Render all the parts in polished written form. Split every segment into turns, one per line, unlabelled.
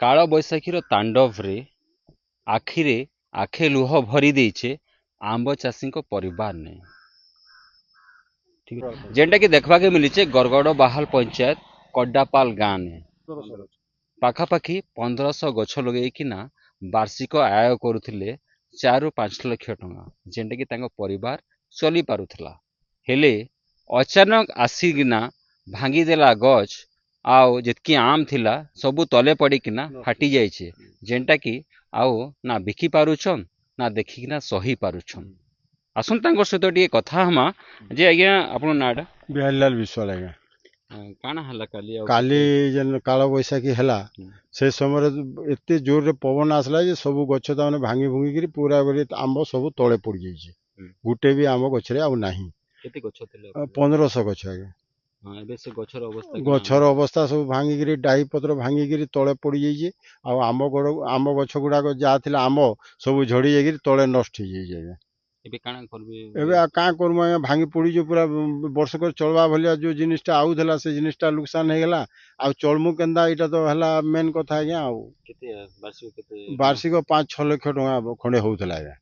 काल बैशाखीर तांडव रे आखिरे आखे लुह भरी देइछे आंब चाषी परिवार ने ठीक है जेनटा कि देखवा के मिली गरगड़ बाहाल पंचायत कड्डापाल गाँव ने पाखापाखि 1500 गछ लगेकिना वार्षिक आय करुथिले 4 ରୁ 5 लाख टंका जेनटा कि तांको परिवार चली पारुथला हेले अचानक आसीकिना भांगी देला गछ आउ जितकी आम थिला सबु तले पड़िकिना फाटी जाइछे जेनटा कि आउ ना बिकी पारुछन ना देखिकिना सही पारुछन आसन तांको सहित टिके कथा हमा जे आज्ञा आपन नाडा
बिहारीलाल विश्वाल आज्ञा
काना हला
काली जेन काल बैशाखी हला से समय एते जोर रे पवन आसला जे सब गछ ताने भांगी भुंगी पूरा बोली आंब सब तले पड़ जाइए गुटे भी आंब गछ रे आ नाही
केते गछ थिले
1500 गछ आगे
हां एबे से
गछर अवस्था सब भांगी डाही पत्र भांगी तले पड़ जाइए आंब गछ गुडा जा आंब सब झड़ी जाइए तले नष्ट हो जाइए
एबे काना करबे
एबे का करम भांगी पड़ी जो पूरा वर्षक चलवा भलिया जो जिनिसटा आउला से जिनिसटा नुकसान हो गला आ चलमु केंदा इटा तो हला मेन कथा आज्ञा आ वार्षिक 5-6 लाख टका खंडे होउथला आज्ञा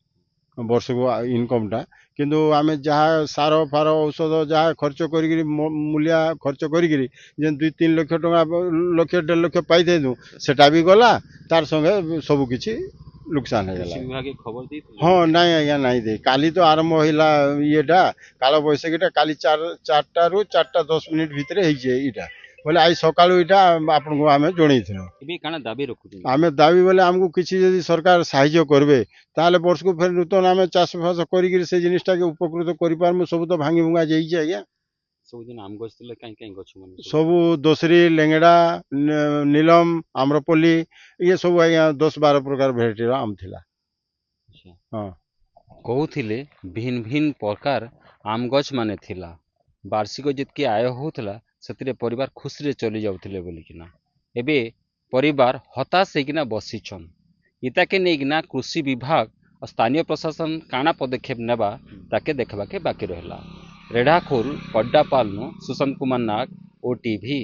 वर्षक इनकमटा किंतु आमे जहाँ सार फार औषध जहाँ खर्च करी मूल्य खर्च करी जे 2-3 लाख टका लक्ष 1.5 लाख पाई सेटा भी गला तार संगे सब किछि नुकसान हो गला
खबर दी
हाँ नहीं आज्ञा नहीं दे काली तो आरंभ होइला येटा काल बैशाखीटा काली 4टा ରୁ 4:10 भितर होइछे बोले आई सकाळु इटा आपन आमे जणैथिनो
एबे काना दाबी रखु
आमे दाबी बोले हमको किछि यदि सरकार सहायता करबे ताले वर्ष को फिर नूतन आमे चाष फास करी से जिनिसटा के उपकृत करि पारमु सब तो भांगी भुंगा जाइछे आज्ञा
सब दिन आम गछ तिले काई काई गछ मन
सब दोसरी लेंगड़ा नीलम आम्रपल्ली ये सब आज्ञा 10-12 प्रकार भेराइटी आम थिला
हाँ कहूथिले भिन्न भिन्न प्रकार आम गछ माने थिला वार्षिक जितकी आय होउथला सेतिरे परिवार खुशी रे चली जाउथिले बोलिकिना एबे परिवार हताश हेकिना बसिछन इताके नेकिना कृषि विभाग और स्थानीय प्रशासन काना पदक्षेप नेबा ताके देखबा के बाकी रहला रेढ़ाखोल कड्डापाल नु सुशांत कुमार नाग ओटीवी।